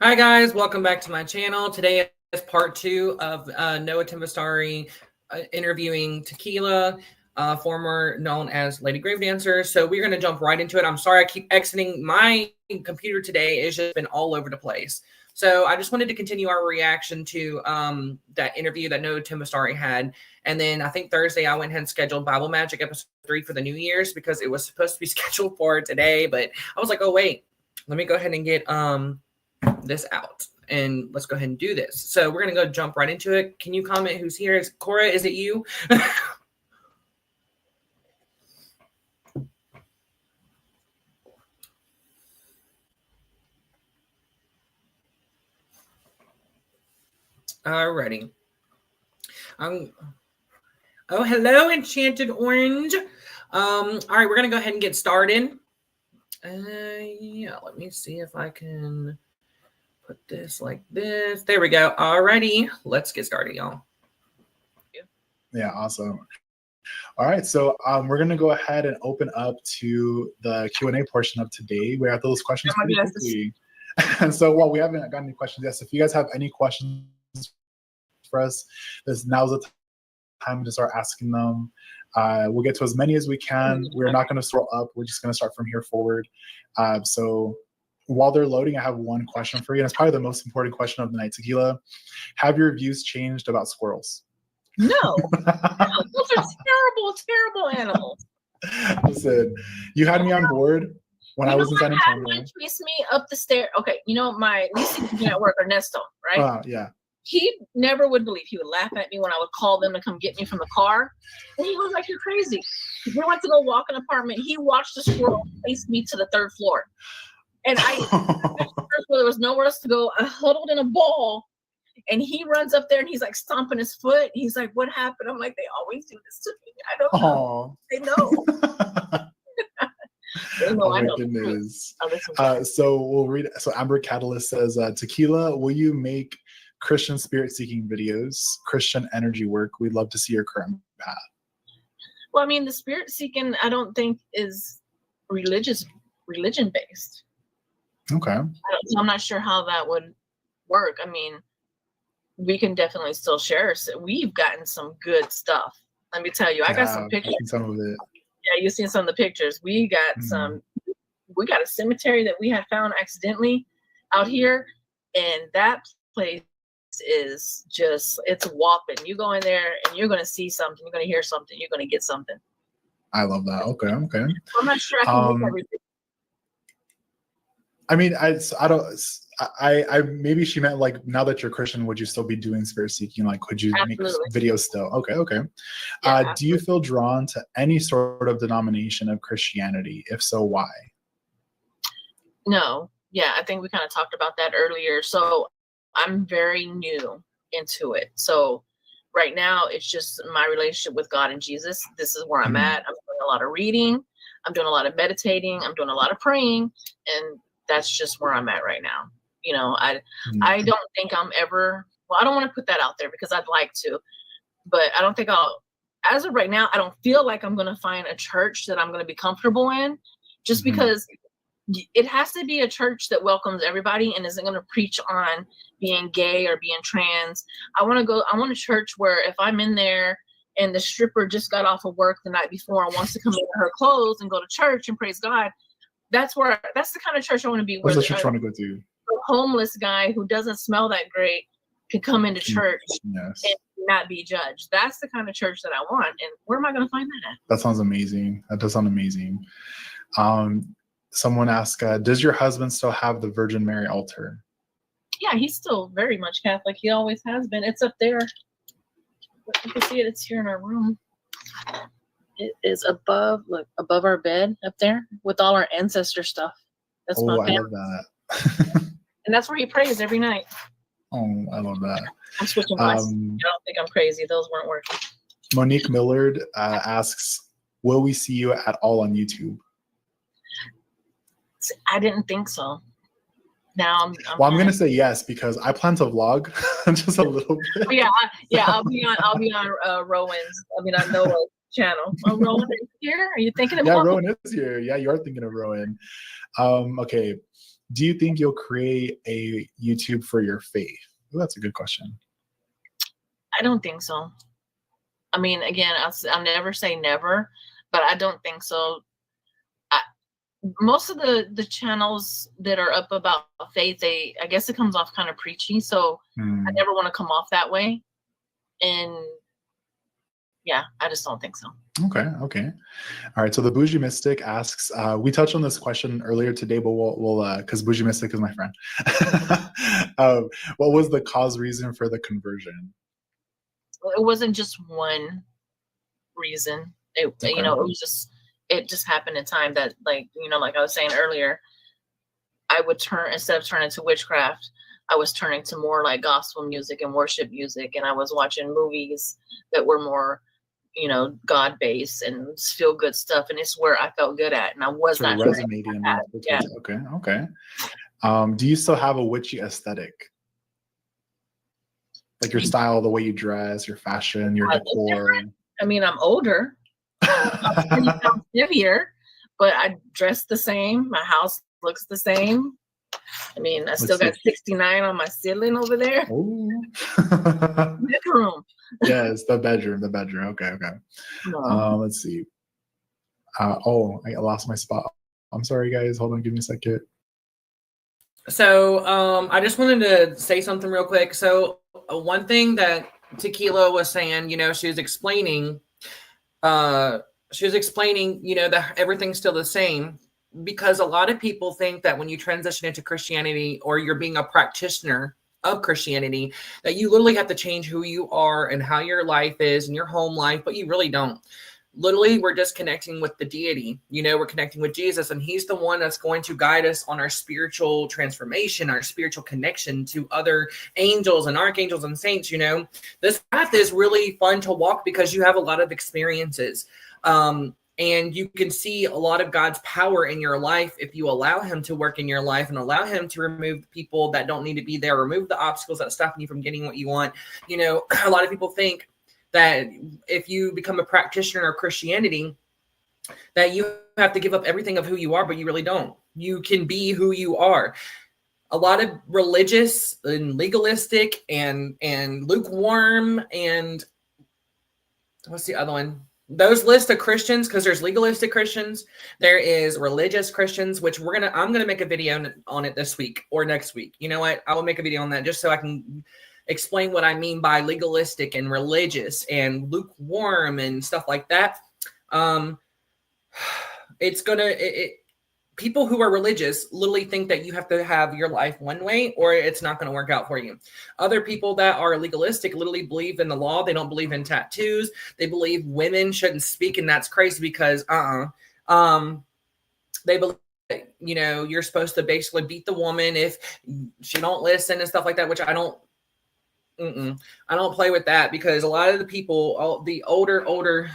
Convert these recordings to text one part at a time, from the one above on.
Hi guys, welcome back to my channel. Today is part 2 of Noah Tempestarii interviewing Tequila, former known as LadyGraveDancer. So we're going to jump right into it. I'm sorry I keep exiting. My computer today has just been all over the place. So I just wanted to continue our reaction to that interview that Noah Tempestarii had. And then I think Thursday I went ahead and scheduled Bible Magic episode 3 for the New Year's because it was supposed to be scheduled for today. But I was like, oh wait, let me go ahead and get this out, and let's go ahead and do this. So we're gonna go jump right into it. Can you comment who's here? Is Cora, is it you? Alrighty. Oh, hello, Enchanted Orange. All right, we're gonna go ahead and get started. Yeah, let me see if I can put this like this. There we go. Alrighty, let's get started, y'all. Yeah, awesome. All right, so we're gonna go ahead and open up to the Q&A portion of today. We have those questions pretty quickly. And so while we haven't gotten any questions yet, so if you guys have any questions for us, now's the time to start asking them. We'll get to as many as we can. We're not gonna scroll up. We're just gonna start from here forward. So while they're loading, I have one question for you, and it's probably the most important question of the night. Tequila, have your views changed about squirrels? No, those are terrible animals. Listen, you had me on board when I was in San Antonio. He chased me up the stair. Okay, you know my leasing at work, Ernesto, right? Yeah. He never would believe. He would laugh at me when I would call them to come get me from the car, and he was like, "You're crazy." We went to go walk an apartment. He watched the squirrel chase me to the 3rd floor, and there was nowhere else to go. I huddled in a ball. And he runs up there and he's like stomping his foot. He's like, "What happened?" I'm like, "They always do this to me. I don't know." They know. They know. Oh my goodness. So we'll read it. So Amber Catalyst says, Tequila, will you make Christian spirit-seeking videos, Christian energy work? We'd love to see your current path. Well, I mean, the spirit-seeking, I don't think is religion-based. Okay. I'm not sure how that would work. I mean, we can definitely still share. So we've gotten some good stuff. Let me tell you, I got some pictures. Some of it. Yeah, you've seen some of the pictures. We got some. We got a cemetery that we had found accidentally out here, and that place is just—it's whopping. You go in there, and you're going to see something. You're going to hear something. You're going to get something. I love that. Okay. I'm not sure I can make everything. I mean, I maybe she meant like, now that you're Christian, would you still be doing spirit seeking? Like, could you make videos still? Okay. Yeah, do you feel drawn to any sort of denomination of Christianity? If so, why? No. Yeah, I think we kind of talked about that earlier. So I'm very new into it. So right now it's just my relationship with God and Jesus. This is where I'm at. I'm doing a lot of reading. I'm doing a lot of meditating. I'm doing a lot of praying. And that's just where I'm at right now. You know, I don't think I'm ever, well, I don't want to put that out there because I'd like to, but I don't think as of right now, I don't feel like I'm going to find a church that I'm going to be comfortable in, just because it has to be a church that welcomes everybody and isn't going to preach on being gay or being trans. I want a church where if I'm in there and the stripper just got off of work the night before and wants to come in her clothes and go to church and praise God, that's the kind of church I want to be. Where's the church trying to go to? A homeless guy who doesn't smell that great can come into church and not be judged. That's the kind of church that I want. And where am I going to find that at? That sounds amazing. That does sound amazing. Someone asked, does your husband still have the Virgin Mary altar? Yeah, he's still very much Catholic. He always has been. It's up there. You can see it. It's here in our room. It is above our bed up there with all our ancestor stuff. That's my family. I love that. And that's where he prays every night. Oh, I love that. I'm switching voice. I don't think I'm crazy. Those weren't working. Monique Millard asks, will we see you at all on YouTube? I didn't think so. Now I'm going to say yes because I plan to vlog just a little bit. Yeah. I'll be on Rowan's. I mean, on Noah's channel. Oh, Rowan is here. Are you thinking of? Yeah, Rowan is here. Yeah, you are thinking of Rowan. Okay. do you think you'll create a YouTube for your faith? Ooh, that's a good question. I don't think so. I mean, again, I'll never say never, but I don't think so. Most of the channels that are up about faith, I guess it comes off kind of preachy. So I never want to come off that way. And yeah, I just don't think so. Okay. All right. So the Bougie Mystic asks, we touched on this question earlier today, but we'll because Bougie Mystic is my friend. What was the cause reason for the conversion? It wasn't just one reason. It just happened in time that, like I was saying earlier, I would instead of turning to witchcraft, I was turning to more like gospel music and worship music, and I was watching movies that were more, God-based and feel good stuff, and it's where I felt good at, and I was not resonating. Yeah. Okay. Do you still have a witchy aesthetic? Like your style, the way you dress, your fashion, your decor? I mean, I'm older. I'm heavier, but I dress the same. My house looks the same. I mean, I still got 69 on my ceiling over there. Bedroom. Yes, the bedroom. Okay. Let's see. I lost my spot. I'm sorry, guys. Hold on, give me a second. So I just wanted to say something real quick. So one thing that Tequila was saying, she was explaining, that everything's still the same, because a lot of people think that when you transition into Christianity, or you're being a practitioner of Christianity, that you literally have to change who you are and how your life is and your home life, but you really don't. Literally, we're just connecting with the deity. We're connecting with Jesus, and he's the one that's going to guide us on our spiritual transformation, our spiritual connection to other angels and archangels and saints. This path is really fun to walk because you have a lot of experiences. And you can see a lot of God's power in your life if you allow him to work in your life and allow him to remove the people that don't need to be there, remove the obstacles that stop you from getting what you want. A lot of people think that if you become a practitioner of Christianity, that you have to give up everything of who you are, but you really don't. You can be who you are. A lot of religious and legalistic and lukewarm, and what's the other one? Those list of Christians, because there's legalistic Christians, there is religious Christians, which I'm gonna make a video on it this week or next week. You know what? I will make a video on that just so I can explain what I mean by legalistic and religious and lukewarm and stuff like that. People who are religious literally think that you have to have your life one way or it's not going to work out for you. Other people that are legalistic literally believe in the law. They don't believe in tattoos. They believe women shouldn't speak, and that's crazy because they believe you're supposed to basically beat the woman if she don't listen and stuff like that, which I don't play with that, because a lot of the people, the older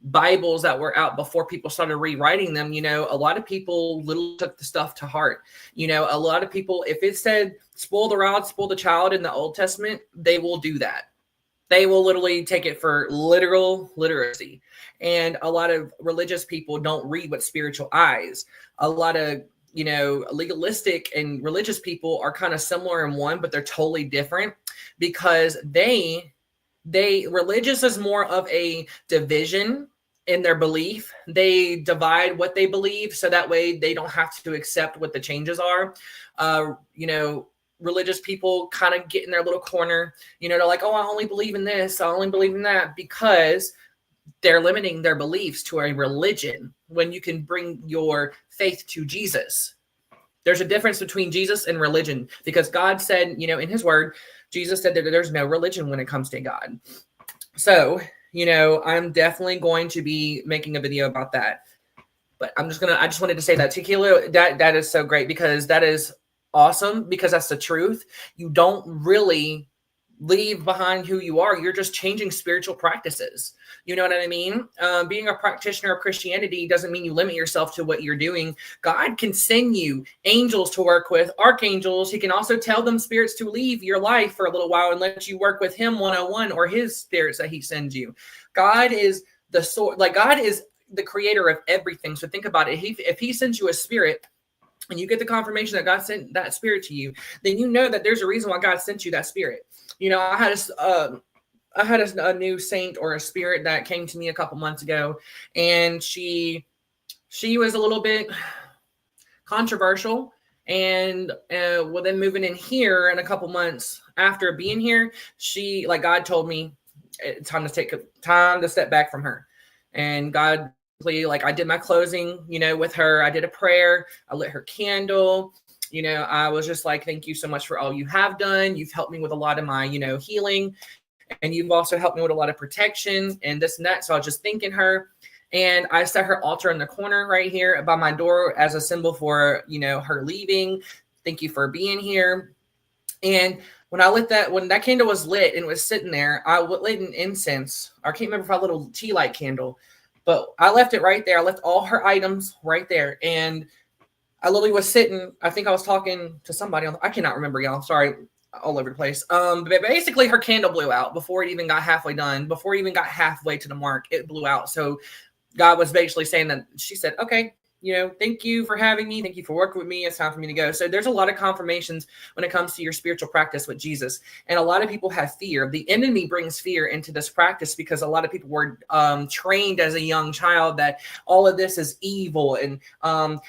Bibles that were out before people started rewriting them, a lot of people literally took the stuff to heart. A lot of people, if it said spoil the rod, spoil the child in the Old Testament, they will do that. They will literally take it for literacy. And a lot of religious people don't read with spiritual eyes. A lot of legalistic and religious people are kind of similar in one, but they're totally different, because religious is more of a division in their belief. They divide what they believe so that way they don't have to accept what the changes are. Religious people kind of get in their little corner. They're like, oh, I only believe in this, I only believe in that, because they're limiting their beliefs to a religion when you can bring your faith to Jesus. There's a difference between Jesus and religion, because God said, in his word, Jesus said that there's no religion when it comes to God. So, I'm definitely going to be making a video about that. But I just wanted to say that, Tequila, that is so great, because that is awesome, because that's the truth. You don't really leave behind who you are. You're just changing spiritual practices. You know what I mean? Being a practitioner of Christianity doesn't mean you limit yourself to what you're doing. God can send you angels to work with, archangels. He can also tell them spirits to leave your life for a little while and let you work with him one-on-one, or his spirits that he sends you. God is the source, God is the creator of everything. So think about it. If he sends you a spirit, and you get the confirmation that God sent that spirit to you, then you know that there's a reason why God sent you that spirit. You know, I had a new saint or a spirit that came to me a couple months ago, and she was a little bit controversial. And well, then moving in here in a couple months after being here, she, like, God told me it's time to step back from her. And God, like, I did my closing, you know, with her. I did a prayer. I lit her candle. You know, I was just like, thank you so much for all you have done. You've helped me with a lot of my, you know, healing. And you've also helped me with a lot of protection and this and that. So I was just thanking her. And I set her altar in the corner right here by my door as a symbol for, you know, her leaving. Thank you for being here. And when that candle was lit and was sitting there, I lit an incense. I can't remember if I lit a tea light candle, but I left it right there. I left all her items right there. And I literally was sitting, I think I was talking to somebody. I cannot remember, y'all. Sorry, all over the place. But basically her candle blew out before it even got halfway done. Before it even got halfway to the mark, it blew out. So God was basically saying that, she said, okay, you know, thank you for having me. Thank you for working with me. It's time for me to go. So there's a lot of confirmations when it comes to your spiritual practice with Jesus. And a lot of people have fear. The enemy brings fear into this practice because a lot of people were trained as a young child that all of this is evil, and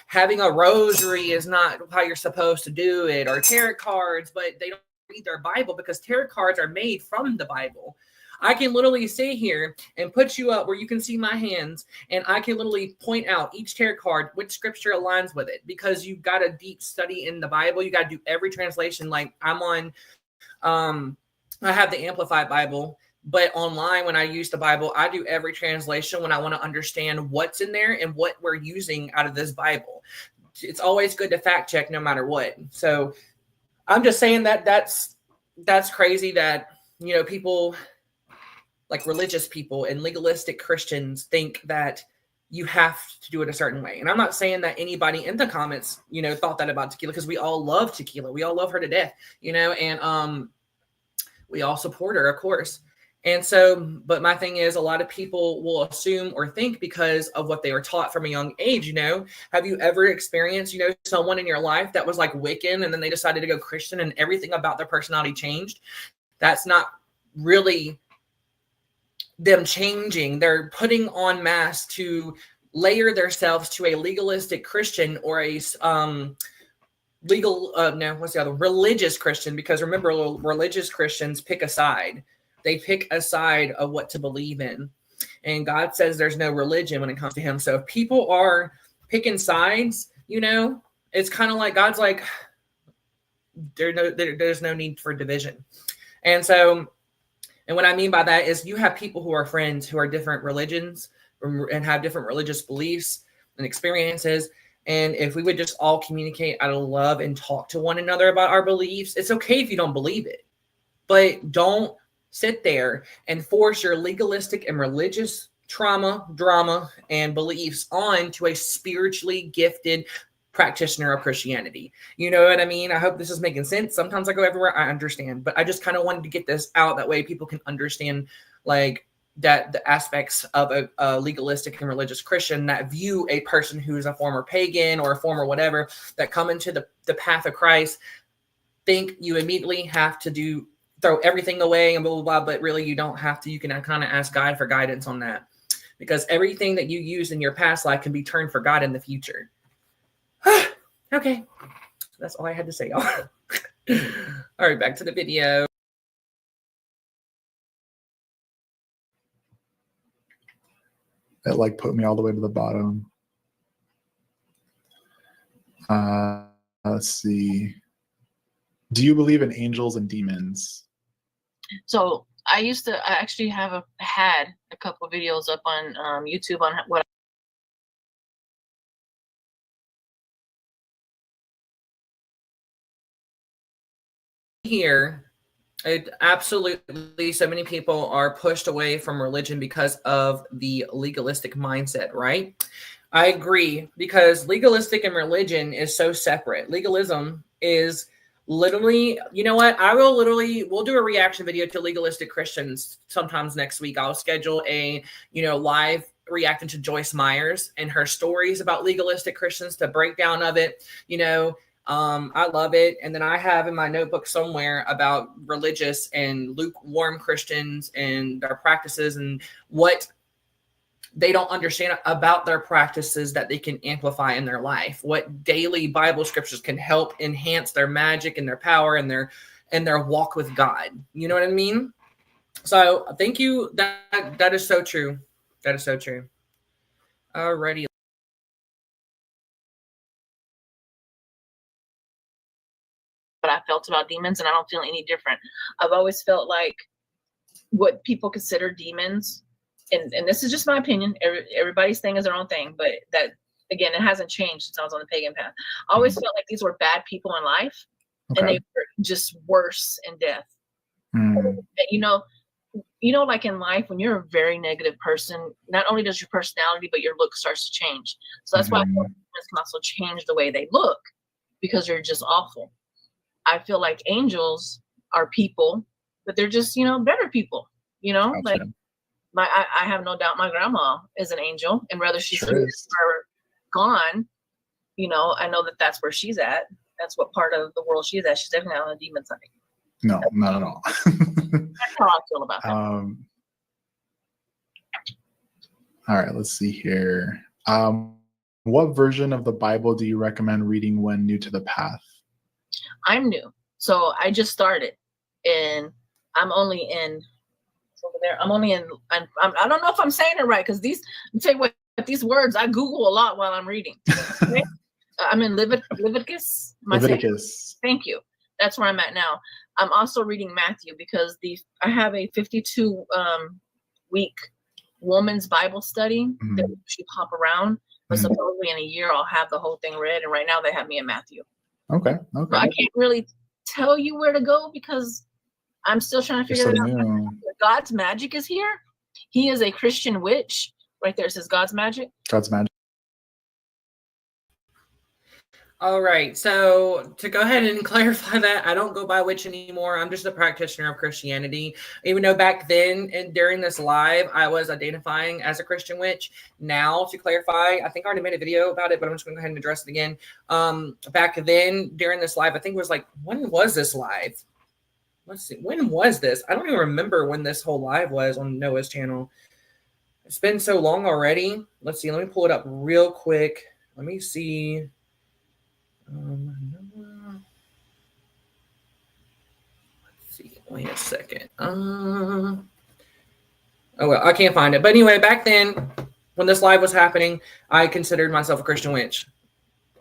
having a rosary is not how you're supposed to do it, or tarot cards, but they don't read their Bible because tarot cards are made from the Bible. I can literally sit here and put you up where you can see my hands, and I can literally point out each tarot card, which scripture aligns with it, because you've got a deep study in the Bible. You got to do every translation. Like, I'm on, I have the Amplified Bible, but online when I use the Bible, I do every translation when I want to understand what's in there and what we're using out of this Bible. It's always good to fact check no matter what. So I'm just saying that that's crazy that, you know, people like religious people and legalistic Christians think that you have to do it a certain way. And I'm not saying that anybody in the comments, you know, thought that about tequila, because we all love tequila. We all love her to death, you know, and we all support her, of course. And so, but my thing is, a lot of people will assume or think because of what they were taught from a young age, you know. Have you ever experienced, you know, someone in your life that was like Wiccan and then they decided to go Christian and everything about their personality changed? That's not really them changing. They're putting on masks to layer themselves to a legalistic Christian or a religious Christian, because remember, religious Christians pick a side. They pick a side of what to believe in. And God says there's no religion when it comes to him. So if people are picking sides, you know, it's kind of like God's like, there's no need for division. And so, and what I mean by that is you have people who are friends who are different religions and have different religious beliefs and experiences. And if we would just all communicate out of love and talk to one another about our beliefs, it's okay if you don't believe it, but don't sit there and force your legalistic and religious drama, and beliefs onto a spiritually gifted practitioner of Christianity. You know what I mean? I hope this is making sense. Sometimes I go everywhere, I understand, but I just kind of wanted to get this out. That way people can understand, like, that the aspects of a legalistic and religious Christian that view a person who is a former pagan or a former whatever that come into the path of Christ, think you immediately have to throw everything away and blah, blah, blah, but really you don't have to. You can kind of ask God for guidance on that, because everything that you use in your past life can be turned for God in the future. Okay, that's all I had to say, y'all. All right, back to the video. It like put me all the way to the bottom. Let's see. Do you believe in angels and demons? So I actually had a couple of videos up on YouTube on what. Here, absolutely, so many people are pushed away from religion because of the legalistic mindset, right? I agree, because legalistic and religion is so separate. Legalism is literally, you know what? We'll do a reaction video to legalistic Christians sometimes next week. I'll schedule a, live reacting to Joyce Myers and her stories about legalistic Christians, the breakdown of it. I love it. And then I have in my notebook somewhere about religious and lukewarm Christians and their practices and what they don't understand about their practices that they can amplify in their life, what daily Bible scriptures can help enhance their magic and their power and their walk with God. You know what I mean? So thank you. That is so true. That is so true. Alrighty. But I felt about demons, and I don't feel any different. I've always felt like what people consider demons, and this is just my opinion. Everybody's thing is their own thing, but that, again, it hasn't changed since I was on the pagan path. I always felt like these were bad people in life, and they were just worse in death. Like in life, when you're a very negative person, not only does your personality, but your look starts to change. So that's why demons can also change the way they look, because you're just awful. I feel like angels are people, but they're just, better people, Gotcha. like I have no doubt my grandma is an angel, and whether she's here or gone, I know that that's where she's at. That's what part of the world she's at. She's definitely on the demon side. No, not at all. That's how I feel about that. All right, let's see here. What version of the Bible do you recommend reading when new to the path? I'm new, so I just started, and I'm only in over there. I'm only in. I don't know if I'm saying it right, because I'll tell you what, these words I Google a lot while I'm reading. Okay? I'm in Leviticus. Leviticus. Thank you. That's where I'm at now. I'm also reading Matthew, because I have a 52 week woman's Bible study that should pop around, but supposedly in a year I'll have the whole thing read, and right now they have me in Matthew. Okay. So I can't really tell you where to go, because I'm still trying to figure it out. God's Magic is here. He is a Christian witch. Right there, it says God's Magic. God's Magic. All right. So to go ahead and clarify that, I don't go by witch anymore. I'm just a practitioner of Christianity. Even though back then and during this live, I was identifying as a Christian witch. Now, to clarify, I think I already made a video about it, but I'm just going to go ahead and address it again. Back then during this live, I think it was like, when was this live? Let's see. When was this? I don't even remember when this whole live was on Noah's channel. It's been so long already. Let's see. Let me pull it up real quick. Let me see. Let's see. Wait a second. Oh well, I can't find it. But anyway, back then, when this live was happening, I considered myself a Christian witch.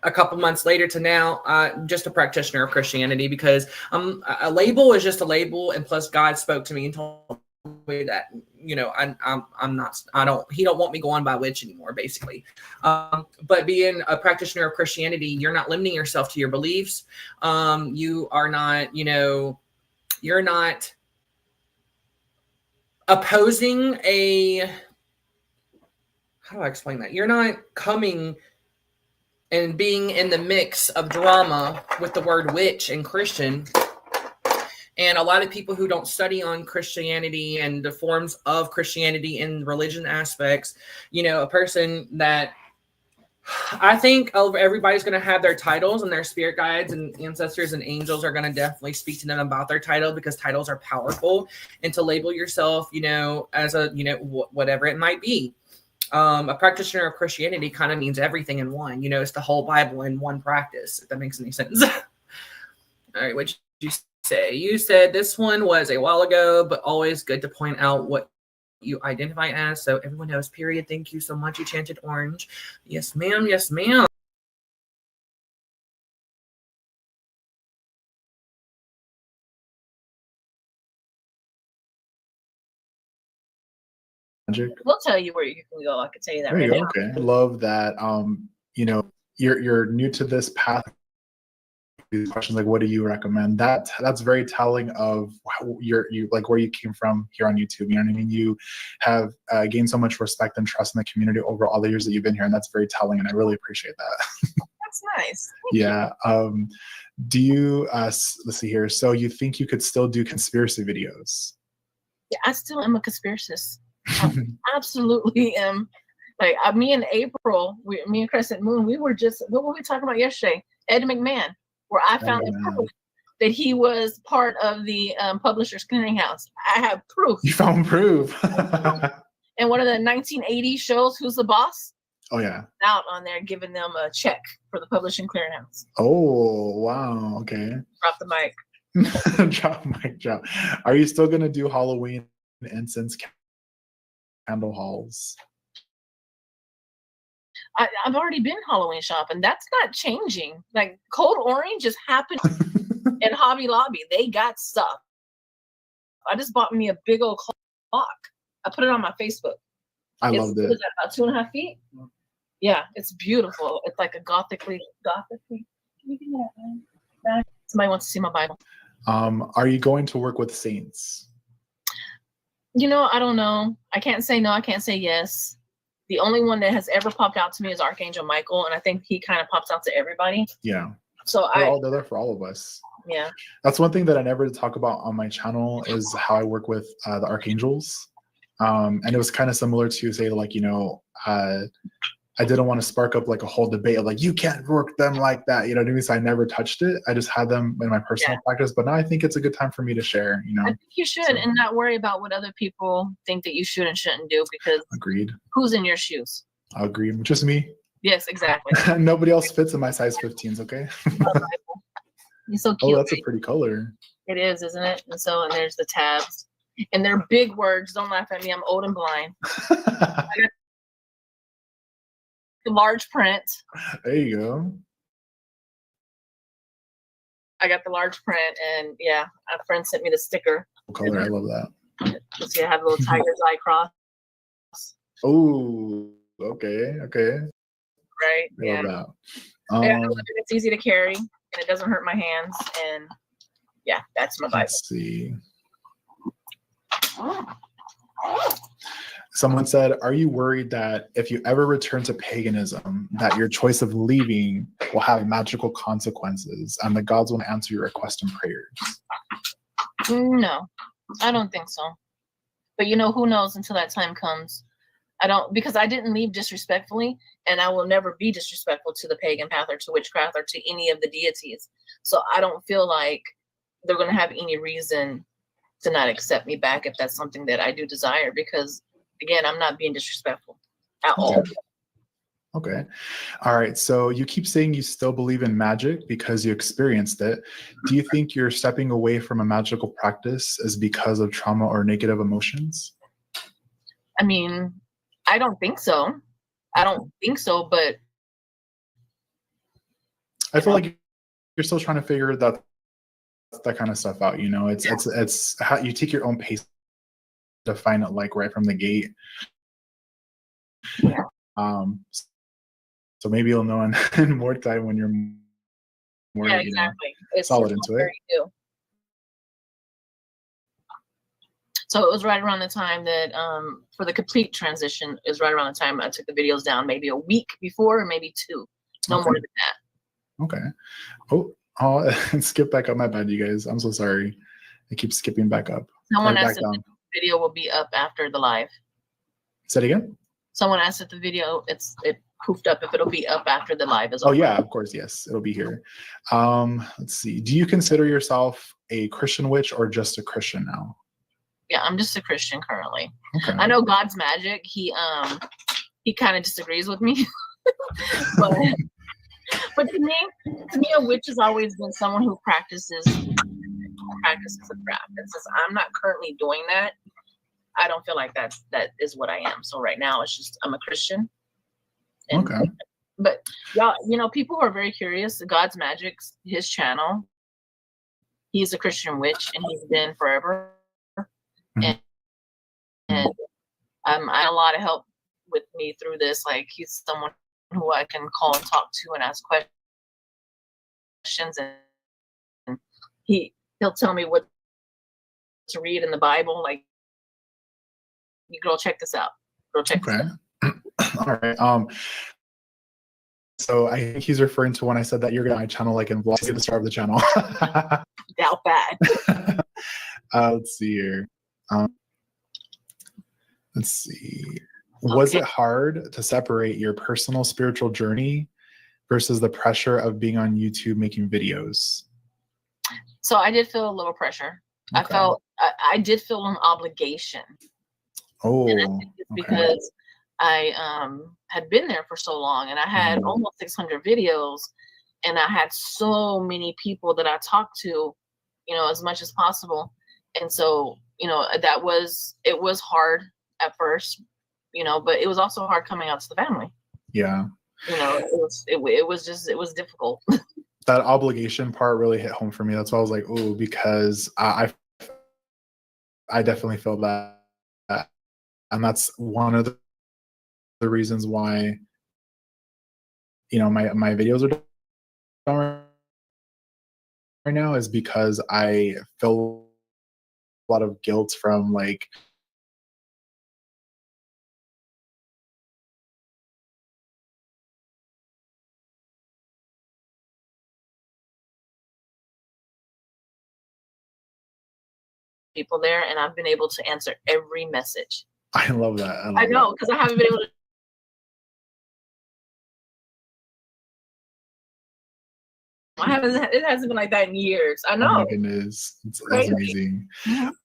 A couple months later to now, just a practitioner of Christianity, because a label is just a label, and plus God spoke to me and told me that I'm not. He don't want me going by witch anymore, basically. But being a practitioner of Christianity, you're not limiting yourself to your beliefs. You are not. You're not opposing a. How do I explain that? You're not coming and being in the mix of drama with the word witch and Christian. And a lot of people who don't study on Christianity and the forms of Christianity and religion aspects, a person that I think everybody's going to have their titles, and their spirit guides and ancestors and angels are going to definitely speak to them about their title, because titles are powerful. And to label yourself, as a, whatever it might be. A practitioner of Christianity kind of means everything in one. It's the whole Bible in one practice, if that makes any sense. All right, what did you say? You said this one was a while ago, but always good to point out what you identify as, so everyone knows, period. Thank you so much, you chanted orange. Yes, ma'am. Yes, ma'am. We'll tell you where you can go. I can tell you that right now. Okay. I love that. You're new to this path. These questions like, what do you recommend? That's very telling of you like where you came from here on YouTube. You know what I mean? You have gained so much respect and trust in the community over all the years that you've been here, and that's very telling. And I really appreciate that. That's nice. Yeah. Do you? Let's see here. So you think you could still do conspiracy videos? Yeah, I still am a conspiracist. I absolutely am. Like me and April, me and Crescent Moon, we were just, what were we talking about yesterday? Ed McMahon, where I found the proof that he was part of the Publishers Clearinghouse. I have proof. You found proof. And one of the 1980 shows, Who's the Boss? Oh yeah. Out on there giving them a check for the Publishing Clearinghouse. Oh wow. Okay. Drop the mic. Drop mic drop. Are you still gonna do Halloween incense candle hauls? I've already been Halloween shopping. That's not changing. Like Code Orange just happened in Hobby Lobby. They got stuff. I just bought me a big old clock. I put it on my Facebook. I loved it. What is that, about 2.5 feet? Yeah, it's beautiful. It's like a gothically. Can you give me that? Somebody wants to see my Bible. Are you going to work with saints? You know, I don't know. I can't say no. I can't say yes. The only one that has ever popped out to me is Archangel Michael, and I think he kind of pops out to everybody. Yeah. So they're there for all of us. Yeah. That's one thing that I never talk about on my channel is how I work with the archangels. And it was kind of similar to say, like, you know, I didn't want to spark up like a whole debate of like, you can't work them like that. You know what I mean? So I never touched it. I just had them in my personal practice. But now I think it's a good time for me to share, you know. I think you should, and not worry about what other people think that you should and shouldn't do, because agreed. Who's in your shoes? I agree. Just me. Yes, exactly. Nobody else fits in my size 15s, okay? He's so cute. Oh, that's a pretty color. It is, isn't it? And there's the tabs. And they're big words. Don't laugh at me. I'm old and blind. The large print. There you go. I got the large print, and yeah, a friend sent me the sticker. Color, I love that. You see, I have a little tiger's eye cross. Oh, okay. Right. I love that. Yeah, it's easy to carry, and it doesn't hurt my hands. And yeah, that's my Bible. Let's see. Someone said, are you worried that if you ever return to paganism, that your choice of leaving will have magical consequences and the gods won't answer your request and prayers? No, I don't think so. But you know, who knows until that time comes. Because I didn't leave disrespectfully, and I will never be disrespectful to the pagan path or to witchcraft or to any of the deities. So I don't feel like they're going to have any reason to not accept me back if that's something that I do desire, because again, I'm not being disrespectful at all. Okay. All right. So you keep saying you still believe in magic because you experienced it. Do you think you're stepping away from a magical practice is because of trauma or negative emotions? I mean, I don't think so. But I feel like you're still trying to figure that kind of stuff out. You know, it's how you take your own pace to find it, like right from the gate. Yeah. So maybe you'll know in more time when you're more exactly. It's solid into it. So it was right around the time that for the complete transition is right around the time I took the videos down, maybe a week before or maybe 2. No more than that. Okay. Oh, skip back up. My bad, you guys. I'm so sorry. I keep skipping back up. Someone asked if the video will be up after the live. Say it again? Someone asked if the video, it poofed up if it'll be up after the live is over. Oh yeah, of course, yes. It'll be here. Let's see. Do you consider yourself a Christian witch or just a Christian now? Yeah, I'm just a Christian currently. Okay. I know God's Magic, he kind of disagrees with me. but to me, a witch has always been someone who practices a craft. And since I'm not currently doing that, I don't feel like that is what I am. So right now it's just I'm a Christian. And, okay. But y'all, you know, people who are very curious, God's Magic, his channel, he's a Christian witch and he's been forever. Mm-hmm. And I had a lot of help with me through this. Like he's someone who I can call and talk to and ask questions, and he'll tell me what to read in the Bible. Like, you girl, check this out. Girl, check this out. All right. So I think he's referring to when I said that you're gonna my channel like in vlogs at the start of the channel. Doubt bad. Let's see here. Let's see. Was it hard to separate your personal spiritual journey versus the pressure of being on YouTube making videos? So I did feel a little pressure. Okay. I did feel an obligation. Oh, and I think it's because I had been there for so long, and I had almost 600 videos, and I had so many people that I talked to, you know, as much as possible. And so, you know, it was hard at first, you know, but it was also hard coming out to the family. Yeah. You know, it was difficult. That obligation part really hit home for me. That's why I was like, oh, because I definitely feel that. And that's one of the reasons why, you know, my videos are done right now, is because I feel a lot of guilt from like people there, and I've been able to answer every message. I love that. I know, because I haven't been able to. It hasn't been like that in years. I know. Oh my goodness. That's amazing.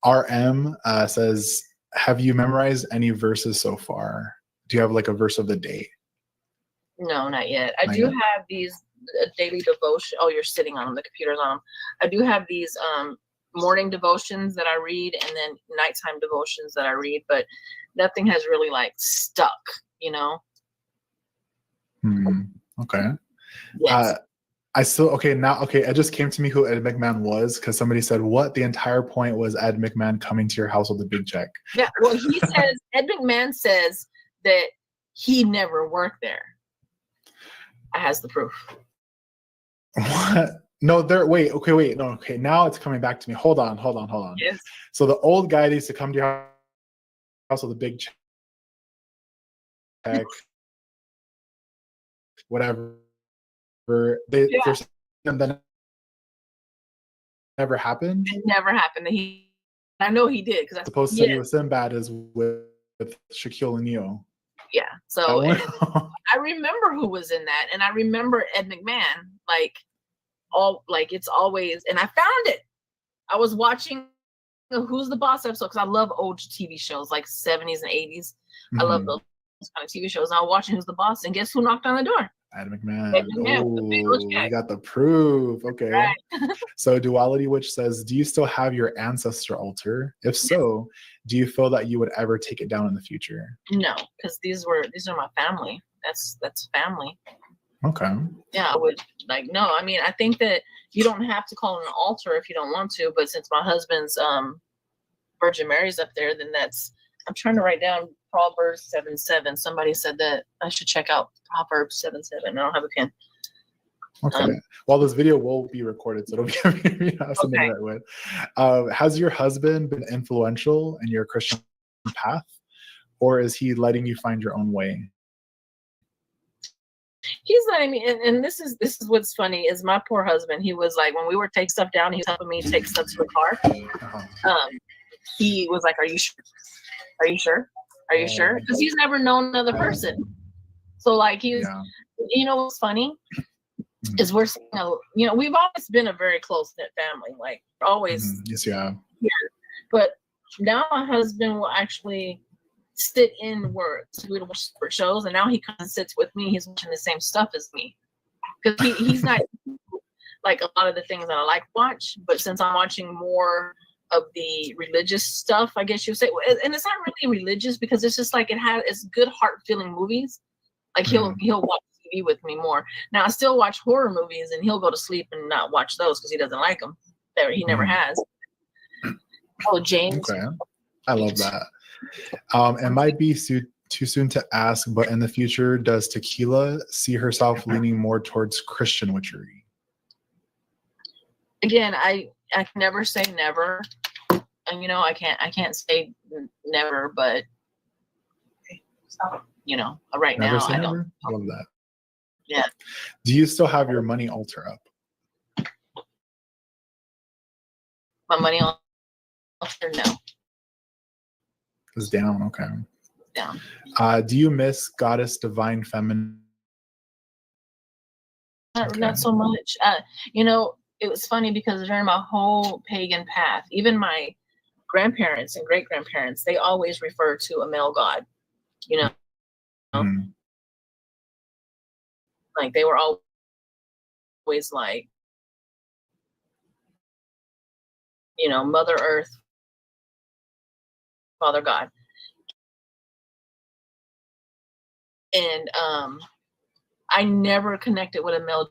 RM says, have you memorized any verses so far? Do you have like a verse of the day? No, not yet. I do have these daily devotion. Oh, you're sitting on them. The computer's on them. I do have these morning devotions that I read, and then nighttime devotions that I read, but nothing has really like stuck, you know? Okay. Yes. I just came to me who Ed McMahon was, because somebody said, what? The entire point was Ed McMahon coming to your house with a big check. Yeah, well, Ed McMahon says that he never worked there. I has the proof. What? No, wait. No, okay, now it's coming back to me. Hold on. Yes. So the old guy that used to come to your house with a big check, whatever. And then never happened. It never happened. I know he did, because I supposed to be with Sinbad is with Shaquille O'Neal. Yeah. So I remember who was in that, and I remember Ed McMahon. It's always, and I found it. I was watching Who's the Boss episode, because I love old TV shows like 70s and 80s. I love those kind of TV shows. And I was watching Who's the Boss, and guess who knocked on the door? Ed McMahon. Oh, you got the proof. Okay. Right. So Duality Witch says, do you still have your ancestor altar? If so, do you feel that you would ever take it down in the future? No, because these are my family. That's family. Okay. Yeah, I would no. I mean, I think that you don't have to call it an altar if you don't want to, but since my husband's Virgin Mary's up there, then I'm trying to write down Proverbs 7:7. Somebody said that I should check out Proverbs 7:7. I don't have a pen. Okay. Well, this video will be recorded, so it'll be something to write with. Has your husband been influential in your Christian path, or is he letting you find your own way? He's letting me, and this is what's funny is my poor husband. He was like, when we were taking stuff down, he was helping me take stuff to the car. He was like, "Are you sure? Are you sure? Are you sure?" Because he's never known another person. So like you know what's funny is we're we've always been a very close knit family. Like always. Yes, yeah. But now my husband will actually sit in where we watch separate shows, and now he comes and sits with me. He's watching the same stuff as me, because he's not like a lot of the things that I like to watch. But since I'm watching more of the religious stuff, I guess you say, and it's not really religious, because it's just like it's good heart feeling movies. Like he'll watch TV with me more. Now I still watch horror movies, and he'll go to sleep and not watch those because he doesn't like them. He never has. Oh, James. Okay, I love that. It might be too soon to ask, but in the future, does Tequila see herself leaning more towards Christian witchery? Again, I can never say never, and I can't say never, but right Never now say I never? don't. I love that. Yeah. Do you still have your money altar up? My money altar, no. It's down. Okay. down. Do you miss goddess divine feminine? Not so much. It was funny because during my whole pagan path, even my grandparents and great grandparents, they always refer to a male god. Like they were always like, Mother Earth, Father God. And I never connected with a male.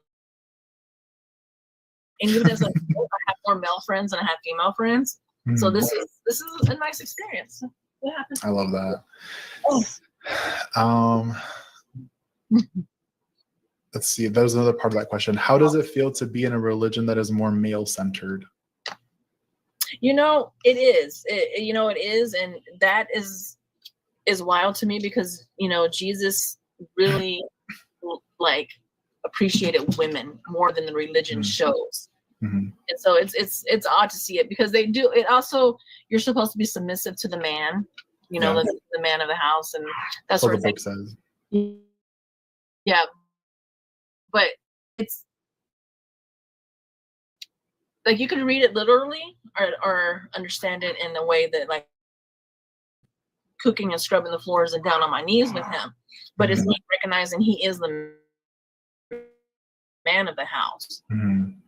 And even as I have more male friends than I have female friends. So this is a nice experience. What happened? I love that. Oh. Let's see. That was another part of that question. How does it feel to be in a religion that is more male-centered? It is. It is, and that is wild to me because Jesus really appreciated women more than the religion shows. And so it's odd to see it because they do it. Also, you're supposed to be submissive to the man, the man of the house, and that's what the book says. Yeah, but it's like you could read it literally or understand it in the way that like cooking and scrubbing the floors and down on my knees with him, but it's me recognizing he is the man of the house, and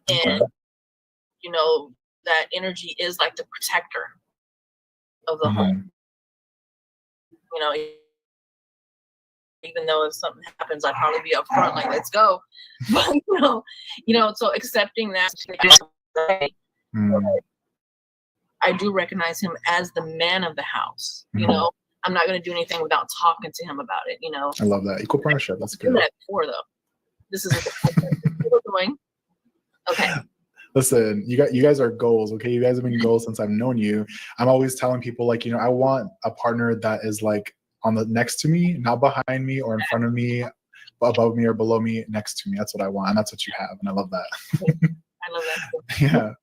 that energy is like the protector of the home. Even though if something happens, I'd probably be up front, like, let's go. But so accepting that, I do recognize him as the man of the house. I'm not going to do anything without talking to him about it. I love that equal partnership. That's good. I did that before, though. This is what we're doing. Okay. Listen, you guys are goals, okay? You guys have been goals since I've known you. I'm always telling people, like, I want a partner that is like on the next to me, not behind me or in front of me, above me or below me, next to me. That's what I want, and that's what you have, and I love that. I love that. Yeah.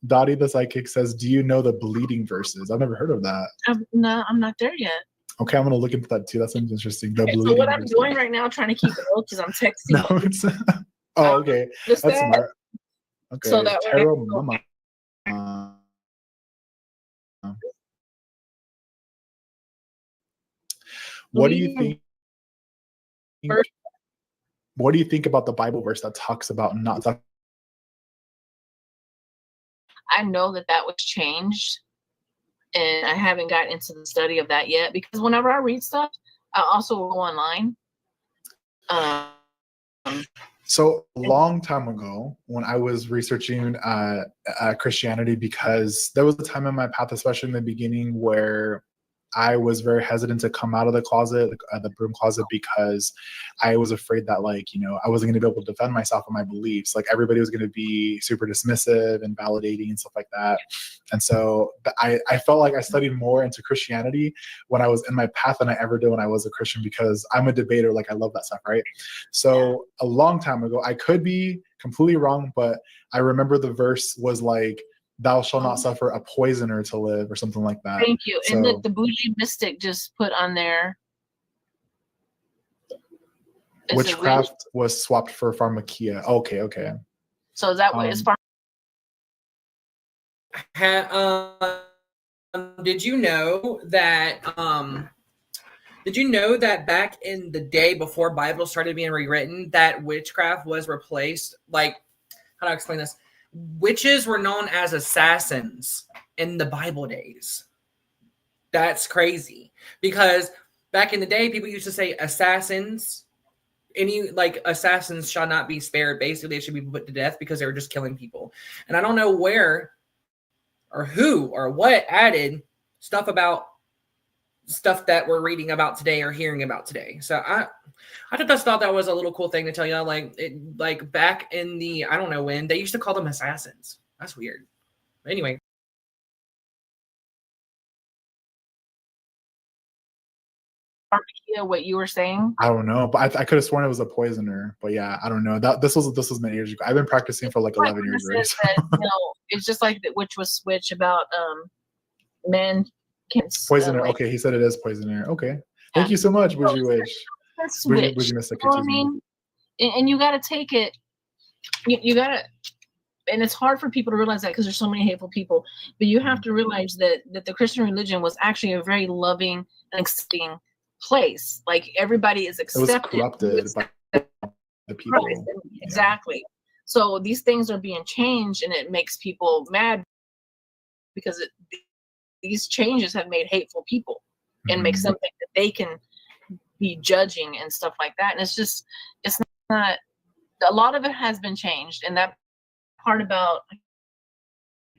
Dottie the Psychic says, do you know the bleeding verses? I've never heard of that. No, I'm not there yet. Okay, I'm going to look into that too. That sounds interesting. So what I'm doing right now, trying to keep it low because I'm texting. No, it's... Oh, okay. That's smart. Okay. So that Tarot Mama. What do you think? What do you think about the Bible verse that talks about not? I know that was changed, and I haven't gotten into the study of that yet because whenever I read stuff, I also go online. So a long time ago, when I was researching Christianity, because there was a time in my path, especially in the beginning, where I was very hesitant to come out of the closet, the broom closet, because I was afraid that, I wasn't going to be able to defend myself and my beliefs. Like, everybody was going to be super dismissive and validating and stuff like that. And so I felt like I studied more into Christianity when I was in my path than I ever did when I was a Christian, because I'm a debater. Like, I love that stuff, right? So a long time ago, I could be completely wrong, but I remember the verse was like, thou shalt not suffer a poisoner to live, or something like that. Thank you. So, and look, the bougie mystic just put on there. Witchcraft was swapped for pharmakia. Okay. So is that what it's Did you know that back in the day before Bible started being rewritten, that witchcraft was replaced? Like, how do I explain this? Witches were known as assassins in the Bible days. That's crazy, because back in the day, people used to say assassins. Assassins shall not be spared. Basically, they should be put to death because they were just killing people. And I don't know where or who or what added stuff about stuff that we're reading about today or hearing about today. So I just thought that was a little cool thing to tell you. Like back in the, I don't know when, they used to call them assassins. That's weird. But anyway. What you were saying? I don't know, but I could have sworn it was a poisoner. But yeah, I don't know. This was many years ago. I've been practicing for like 11 years. Right? That, it's just like the witch was switch about men Poisoner. Okay, he said it is poisoner. Okay. Thank you so much, Bougie Wish. That's Bougie Wish. Mystic. You know what I mean? And you got to take it. You got to, and it's hard for people to realize that because there's so many hateful people. But you have to realize that the Christian religion was actually a very loving and accepting place. Like everybody is accepted. It was corrupted by the people. Right. Exactly. So these things are being changed, and it makes people mad because these changes have made hateful people and make something that they can be judging and stuff like that. And it's not, a lot of it has been changed. And that part about, I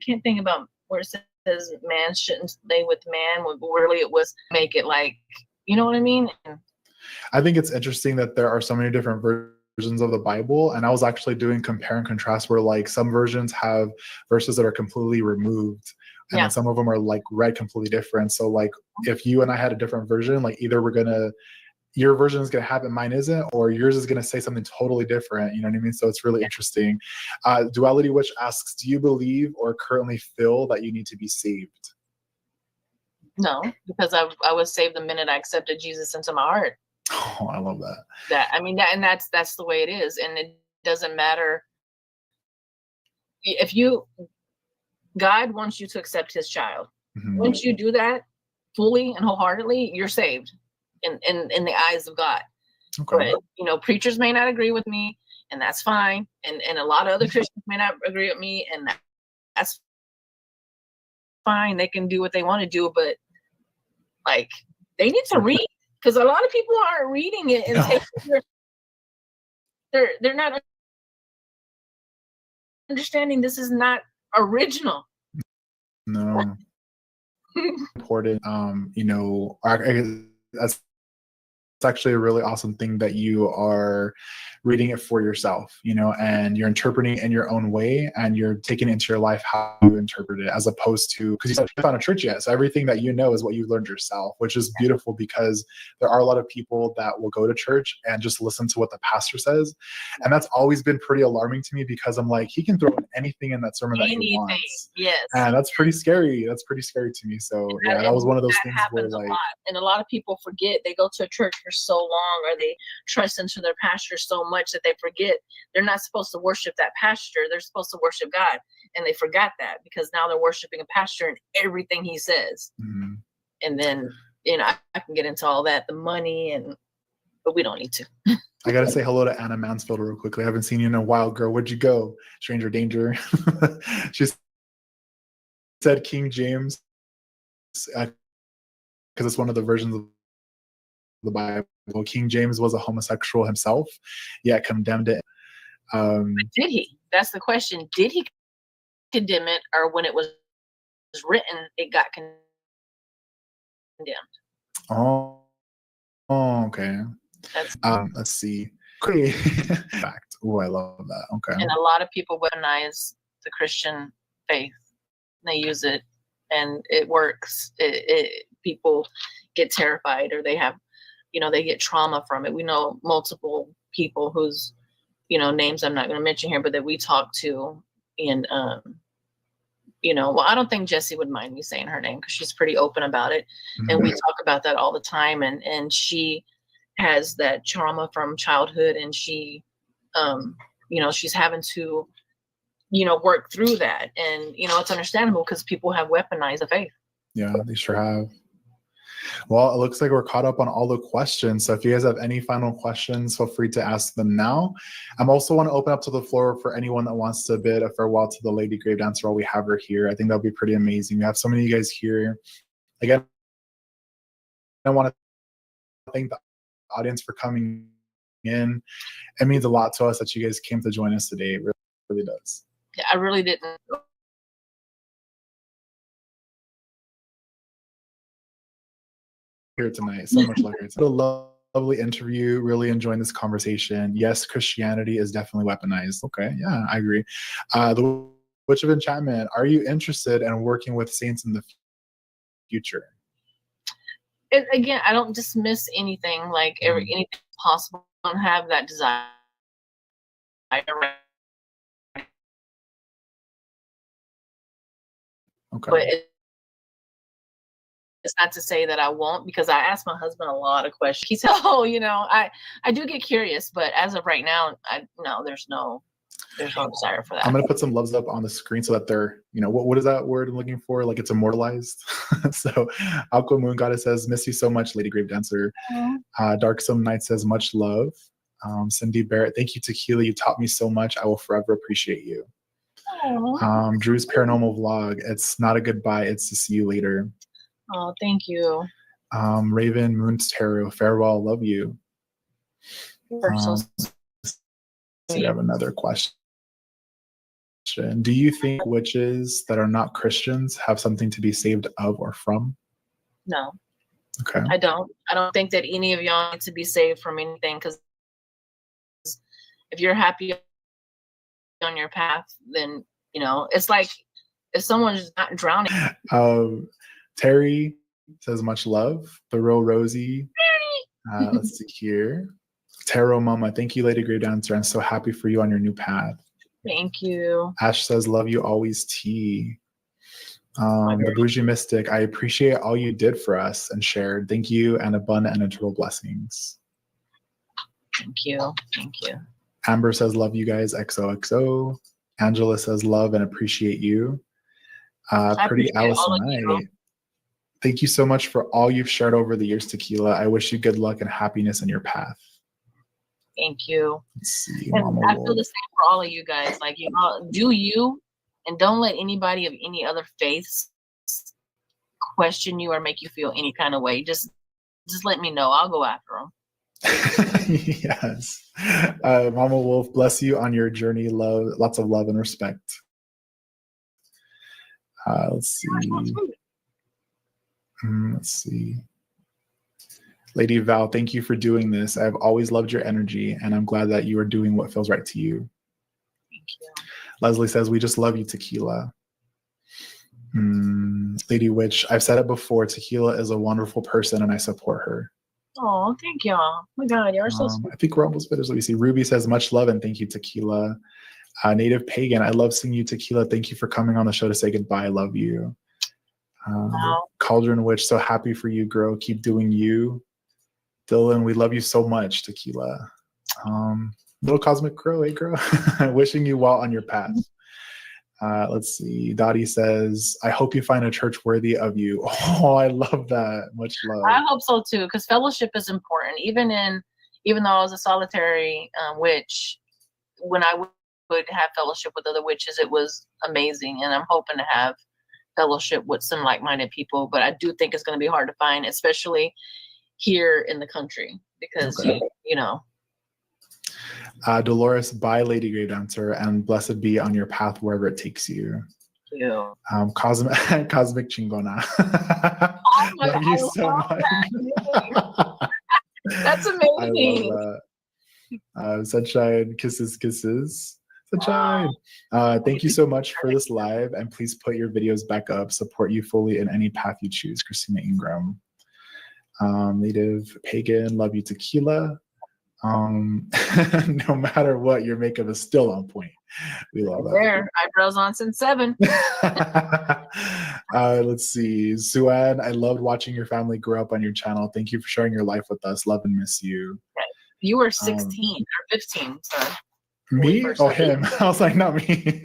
can't think about where it says man shouldn't lay with man, when really it was make it like, you know what I mean? I think it's interesting that there are so many different versions of the Bible, and I was actually doing compare and contrast where like some versions have verses that are completely removed, and then some of them are like read completely different. So like if you and I had a different version, like either your version is going to have it, mine isn't, or yours is going to say something totally different. You know what I mean? So it's really interesting. Duality Witch asks, do you believe or currently feel that you need to be saved? No, because I was saved the minute I accepted Jesus into my heart. Oh, I love that. That's the way it is. And it doesn't matter if God wants you to accept his child. Once you do that fully and wholeheartedly, you're saved in the eyes of God. Okay. But preachers may not agree with me, and that's fine. And a lot of other Christians may not agree with me, and that's fine. They can do what they want to do, but like they need to read, because a lot of people aren't reading it and they're not understanding this is not original. No. Important. That's actually a really awesome thing that you are reading it for yourself, and you're interpreting it in your own way, and you're taking into your life how you interpret it, as opposed to, because you haven't found a church yet, so everything that you know is what you've learned yourself, which is beautiful, because there are a lot of people that will go to church and just listen to what the pastor says, and that's always been pretty alarming to me, because I'm like, he can throw in anything in that sermon that he wants. Yes. And that's pretty scary. That's pretty scary to me. So yeah, that was one of those things where like, and a lot of people forget. They go to a church for so long, or they trust into their pastor so much that they forget they're not supposed to worship that pastor. They're supposed to worship God, and they forgot that, because now they're worshiping a pastor and everything he says. And then I can get into all that, the money, but we don't need to. I gotta say hello to Anna Mansfield real quickly. I haven't seen you in a while, girl. Where'd you go? Stranger danger. She said King James, because it's one of the versions of the Bible. King James was a homosexual himself, yet condemned it. Did he? That's the question. Did he condemn it, or when it was written, it got condemned? Oh, okay. Let's see. Great fact. Oh, I love that. Okay. And a lot of people weaponize the Christian faith. They use it, and it works. People get terrified, or they have, they get trauma from it. We know multiple people whose, names I'm not going to mention here, but that we talk to in, well, I don't think Jessie would mind me saying her name, because she's pretty open about it. And we talk about that all the time. And she has that trauma from childhood, and she, she's having to, work through that. And, it's understandable, because people have weaponized the faith. Yeah, they sure have. Well, it looks like we're caught up on all the questions. So if you guys have any final questions, feel free to ask them now. I also want to open up to the floor for anyone that wants to bid a farewell to the Lady Grave Dancer while we have her here. I think that'll be pretty amazing. We have so many of you guys here. Again, I want to thank the audience for coming in. It means a lot to us that you guys came to join us today. It really, really does. Yeah, I really didn't. Here tonight, so much luck. It's a lovely interview. Really enjoying this conversation. Yes, Christianity is definitely weaponized. Okay, yeah, I agree. The Witch of Enchantment. Are you interested in working with saints in the future? Again, I don't dismiss anything. Like anything possible. I don't have that desire. Okay. But It's not to say that I won't, because I asked my husband a lot of questions. He said, "Oh, I do get curious, but as of right now, there's no desire for that." I'm gonna put some loves up on the screen so that they're, what is that word I'm looking for? Like it's immortalized. So, Aqua Moon Goddess says, "Miss you so much, Lady Grave Dancer." Dark Some Night says, "Much love." Cindy Barrett, "Thank you, Tequila. You taught me so much. I will forever appreciate you." Drew's Paranormal Vlog, "It's not a goodbye. It's to see you later." Oh, thank you. Raven Moon's Tarot, "Farewell. Love you." So we have another question. Do you think witches that are not Christians have something to be saved of or from? No. Okay. I don't think that any of y'all need to be saved from anything, because if you're happy on your path, then it's like if someone's not drowning. Terry says, "Much love." Thoreau Rosie. Let's see here. Tarot Mama, "Thank you, Lady Grave Dancer. I'm so happy for you on your new path." Thank you. Ash says, "Love you always, T." The Bougie Mystic, "I appreciate all you did for us and shared. Thank you, and abundant and eternal blessings." Thank you. Thank you. Amber says, "Love you guys, XOXO." Angela says, "Love and appreciate you." Pretty Allison, "Thank you so much for all you've shared over the years, Tequila. I wish you good luck and happiness in your path." Thank you. Let's see, and I feel the same for all of you guys. Like, do you, and don't let anybody of any other faiths question you or make you feel any kind of way. Just let me know. I'll go after them. Yes. Mama Wolf, "Bless you on your journey. Love, lots of love and respect." Let's see. Lady Val, "Thank you for doing this. I've always loved your energy, and I'm glad that you are doing what feels right to you." Thank you. Leslie says, "We just love you, Tequila." Lady Witch, "I've said it before, Tequila is a wonderful person, and I support her." Oh, thank y'all. Oh my God, you're so sweet. I think we're almost finished. Let me see. Ruby says, "Much love and thank you, Tequila." Native Pagan, "I love seeing you, Tequila. Thank you for coming on the show to say goodbye. I love you." Wow. Cauldron Witch, "So happy for you, girl. Keep doing you." Dylan, "We love you so much, Tequila." Little Cosmic Crow, "Hey, girl." "Wishing you well on your path." Let's see. Dottie says, "I hope you find a church worthy of you." Oh, I love that. Much love. I hope so too, because fellowship is important. Even though I was a solitary witch, when I would have fellowship with other witches, it was amazing. And I'm hoping to have fellowship with some like-minded people. But I do think it's going to be hard to find, especially here in the country, because Dolores, "Bye, Lady Grave Dancer, and blessed be on your path wherever it takes you." Thank you. Cosmic Chingona. Love you so much. That's amazing. I love that. Sunshine, kisses. Sunshine. Wow. Thank you so much for this live, and please put your videos back up. Support you fully in any path you choose. Christina Ingram. Native Pagan, "Love you, Tequila." No matter what, your makeup is still on point. We love that. There, eyebrows on since 7. Let's see. Suan, "I loved watching your family grow up on your channel. Thank you for sharing your life with us. Love and miss you." You were 16 or 15, son. Me? Oh, him. I was like, not me.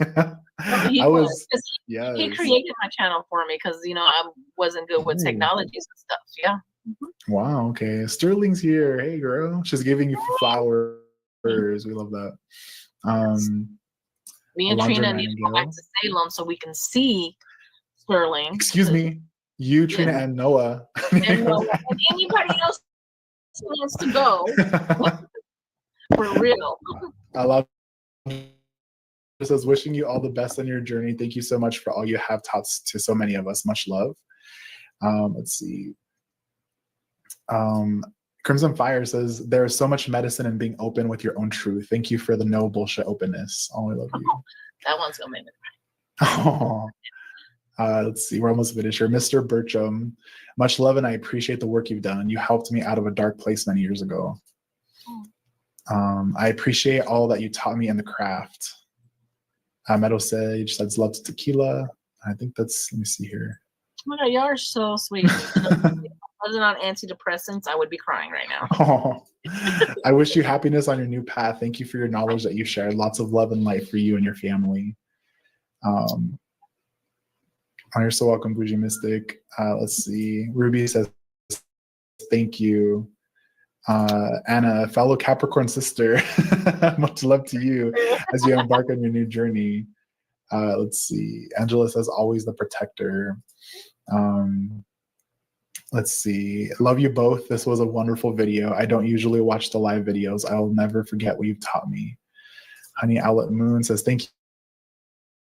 He was. Yes. He created my channel for me because I wasn't good with technologies and stuff. Yeah. Wow. Okay. Sterling's here. Hey, girl. She's giving you flowers. We love that. Me and Trina need to go back to Salem so we can see Sterling. Excuse me. You, Trina, and Noah. And anybody else who wants to go. For real. I love it. Says, "Wishing you all the best on your journey. Thank you so much for all you have taught to so many of us. Much love." Let's see. Crimson Fire says, "There is so much medicine in being open with your own truth. Thank you for the no bullshit openness. Oh, I love you." That one's gonna make me cry. Let's see. We're almost finished here. Mr. Bircham, "Much love, and I appreciate the work you've done. You helped me out of a dark place many years ago. I appreciate all that you taught me in the craft." Meadow Sage says, "Love to Tequila." I think that's, let me see here. my God, y'all are so sweet. If I wasn't on antidepressants, I would be crying right now. Oh, I wish you happiness on your new path. Thank you for your knowledge that you shared. Lots of love and light for you and your family. Oh, you're so welcome, Bougie Mystic. Let's see. Ruby says, thank you. Anna, fellow Capricorn sister, much love to you as you embark on your new journey. Let's see. Angela says, always the protector. Let's see. Love you both. This was a wonderful video. I don't usually watch the live videos. I will never forget what you've taught me. Honey Owlet Moon says, thank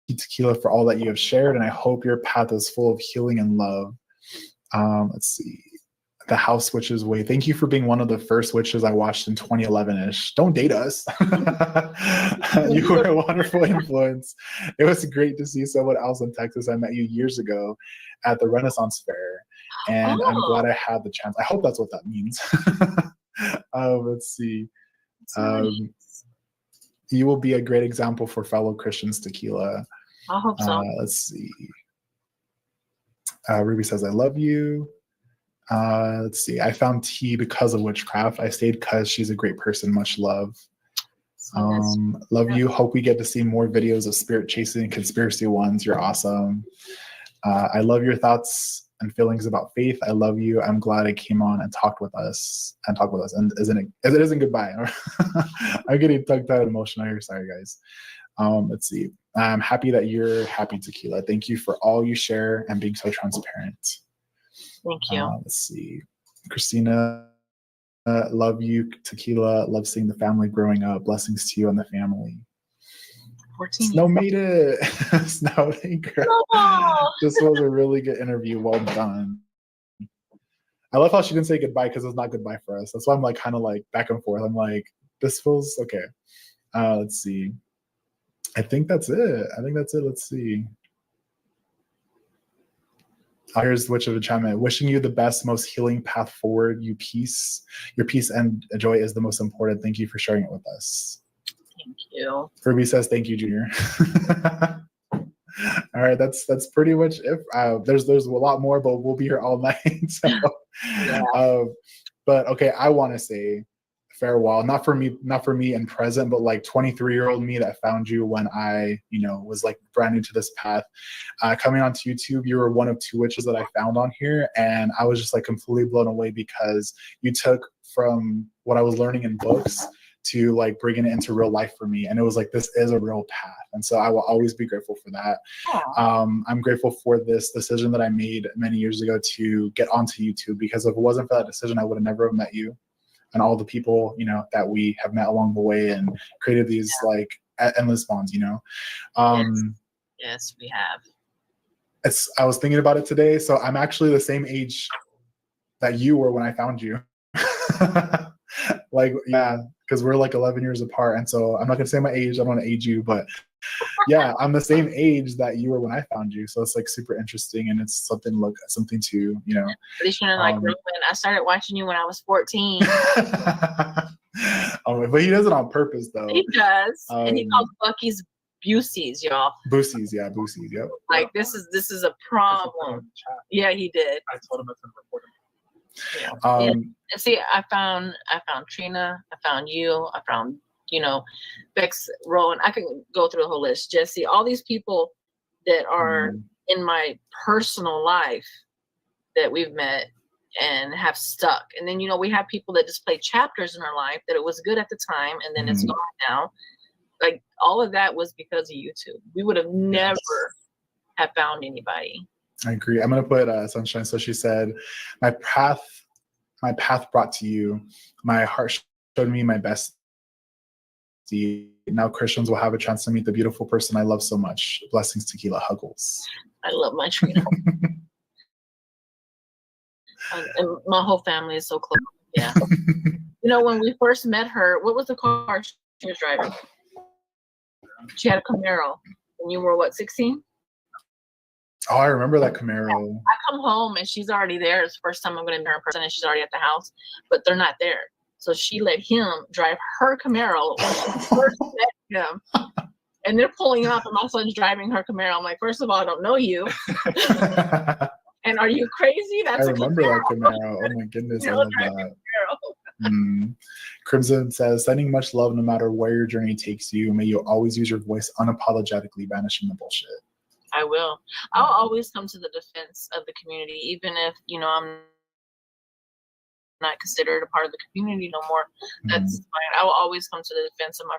you, Tequila, for all that you have shared, and I hope your path is full of healing and love. Let's see. The House Witches Way. Thank you for being one of the first witches I watched in 2011-ish. Don't date us. You were a wonderful influence. It was great to see someone else in Texas. I met you years ago at the Renaissance Fair, and I'm glad I had the chance. I hope that's what that means. Let's see. You will be a great example for fellow Christians, Tequila. I hope so. Let's see. Ruby says, I love you. Let's see. I found T because of witchcraft. I stayed because she's a great person. Much love. Love you. Hope we get to see more videos of spirit chasing and conspiracy ones. You're awesome. I love your thoughts and feelings about faith. I love you. I'm glad I came on and talked with us. And it isn't goodbye. I'm getting tongue-tied emotional here. Sorry, guys. Let's see. I'm happy that you're happy, Tequila. Thank you for all you share and being so transparent. Thank you. Let's see. Christina, love you, Tequila. Love seeing the family growing up. Blessings to you and the family. 14 Snow made it. Snow, thank you. This was a really good interview. Well done. I love how she didn't say goodbye because it's not goodbye for us. That's why I'm like kind of like back and forth. I'm like, this feels okay. Let's see. I think that's it. Let's see. Here's the Witch of Enchantment. Wishing you the best, most healing path forward. Your peace and joy is the most important. Thank you for sharing it with us. Thank you. Ruby says, thank you, Junior. All right, that's pretty much it. There's a lot more, but we'll be here all night. So, yeah. But okay, I want to say farewell, not for me in present, but like 23-year-old me that found you when I, was like brand new to this path. Coming onto YouTube, you were one of 2 witches that I found on here, and I was just like completely blown away because you took from what I was learning in books to like bringing it into real life for me, and it was like, this is a real path, and so I will always be grateful for that. I'm grateful for this decision that I made many years ago to get onto YouTube, because if it wasn't for that decision, I would have never have met you and all the people, that we have met along the way and created these like endless bonds, Yes, we have. I was thinking about it today. So I'm actually the same age that you were when I found you. Like, yeah, because we're like 11 years apart. And so I'm not gonna say my age, I don't want to age you, but yeah, I'm the same age that you were when I found you. So it's like super interesting, and it's something to, But I started watching you when I was 14. But he does it on purpose though. He does. And he calls Bucky's Busies, y'all. Busies, yep. Like this is a problem. Yeah, he did. I told him I couldn't report him. Yeah. And see, I found Trina, I found you, I found Bex, Rowan. I can go through the whole list. Jesse, all these people that are in my personal life that we've met and have stuck. And then we have people that just play chapters in our life that it was good at the time and then it's gone now. Like all of that was because of YouTube. We would have never have found anybody. I agree. I'm gonna put Sunshine. So she said, my path brought to you. My heart showed me my best. Now Christians will have a chance to meet the beautiful person I love so much. Blessings, Tequila. Huggles. I love my Trina. And my whole family is so close. Yeah. When we first met her, what was the car she was driving? She had a Camaro. And you were what, 16? Oh, I remember that Camaro. I come home and she's already there. It's the first time I'm going to meet her in person, and she's already at the house, but they're not there. So she let him drive her Camaro when she first met him. And they're pulling up, and my son's driving her Camaro. I'm like, first of all, I don't know you. And are you crazy? I remember that Camaro. Oh my goodness, I love that. Crimson says, sending much love no matter where your journey takes you. May you always use your voice unapologetically, banishing the bullshit. I will. I'll always come to the defense of the community, even if, I'm not considered a part of the community no more. That's fine. I will always come to the defense of my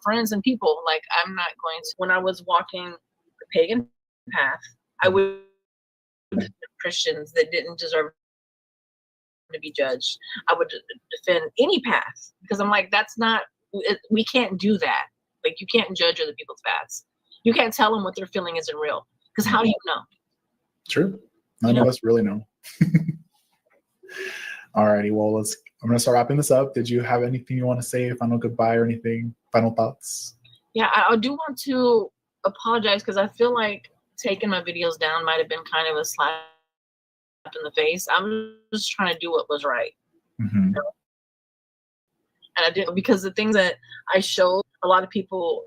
friends and people. Like, I'm not going to, when I was walking the pagan path, I would Christians that didn't deserve to be judged. I would defend any path because I'm like, we can't do that. Like, you can't judge other people's paths. You can't tell them what they're feeling isn't real because how do you know? True. None of us really know. Alrighty, well, I'm going to start wrapping this up. Did you have anything you want to say? Final goodbye or anything? Final thoughts? Yeah, I do want to apologize because I feel like taking my videos down might have been kind of a slap in the face. I'm just trying to do what was right. And I didn't, because the things that I showed, a lot of people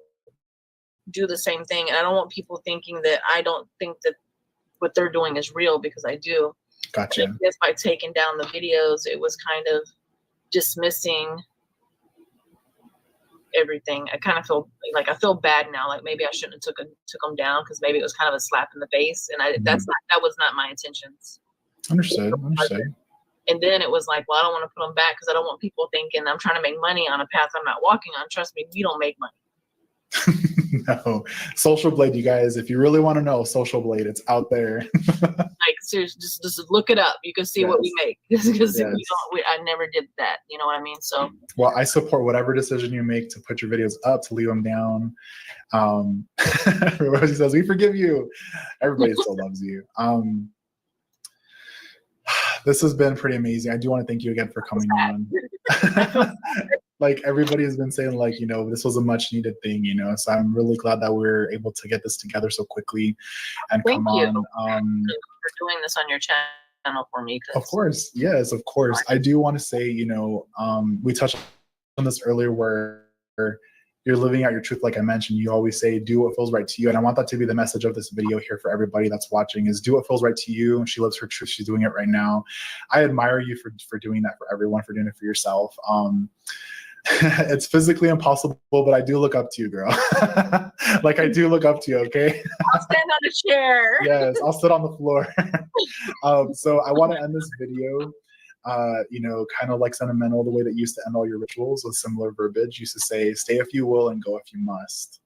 do the same thing. And I don't want people thinking that I don't think that what they're doing is real, because I do. Gotcha. Just by taking down the videos, it was kind of dismissing everything. I kind of feel like I feel bad now. Like maybe I shouldn't have took them down because maybe it was kind of a slap in the face, and that was not my intentions. Understood. And then it was like, well, I don't want to put them back because I don't want people thinking I'm trying to make money on a path I'm not walking on. Trust me, we don't make money. No. Social Blade, you guys, if you really want to know, Social Blade, it's out there. Like, seriously, just look it up. You can see what we make. Because I never did that. You know what I mean? So, well, I support whatever decision you make to put your videos up, to leave them down. Everybody says, we forgive you. Everybody still loves you. This has been pretty amazing. I do want to thank you again for coming on. Like, everybody has been saying, like, this was a much needed thing, so I'm really glad that we're able to get this together so quickly and thank come you on. For doing this on your channel for me. Of course. Yes, of course. I do want to say, we touched on this earlier where you're living out your truth. Like I mentioned, you always say, do what feels right to you. And I want that to be the message of this video here for everybody that's watching, is do what feels right to you. She lives her truth. She's doing it right now. I admire you for doing that for everyone, for doing it for yourself. It's physically impossible, but I do look up to you, girl. Like, I do look up to you, okay? I'll stand on a chair. Yes, I'll sit on the floor. So I want to end this video, kind of like sentimental, the way that you used to end all your rituals with similar verbiage. You used to say, stay if you will and go if you must.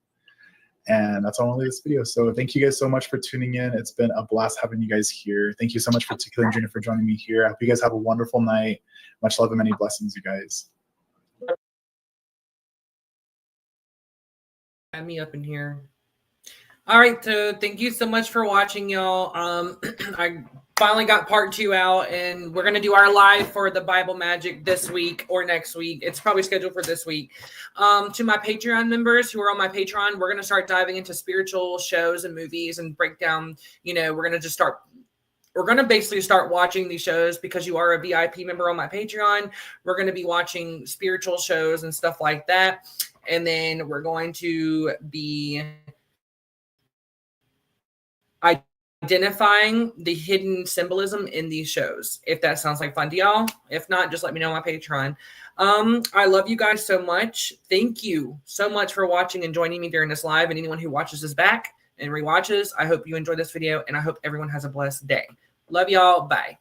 And that's all I'll leave this video. So thank you guys so much for tuning in. It's been a blast having you guys here. Thank you so much for Tequila and Junior for joining me here. I hope you guys have a wonderful night. Much love and many blessings, you guys. Add me up in here. All right, so thank you so much for watching, y'all. I finally got part 2 out, and we're gonna do our live for the Bible Magic this week or next week. It's probably scheduled for this week. To my Patreon members who are on my Patreon, we're gonna start diving into spiritual shows and movies and break down. We're gonna basically start watching these shows because you are a VIP member on my Patreon. We're gonna be watching spiritual shows and stuff like that. And then we're going to be identifying the hidden symbolism in these shows, if that sounds like fun to y'all. If not, just let me know on my Patreon. I love you guys so much. Thank you so much for watching and joining me during this live. And anyone who watches this back and rewatches, I hope you enjoyed this video, and I hope everyone has a blessed day. Love y'all. Bye.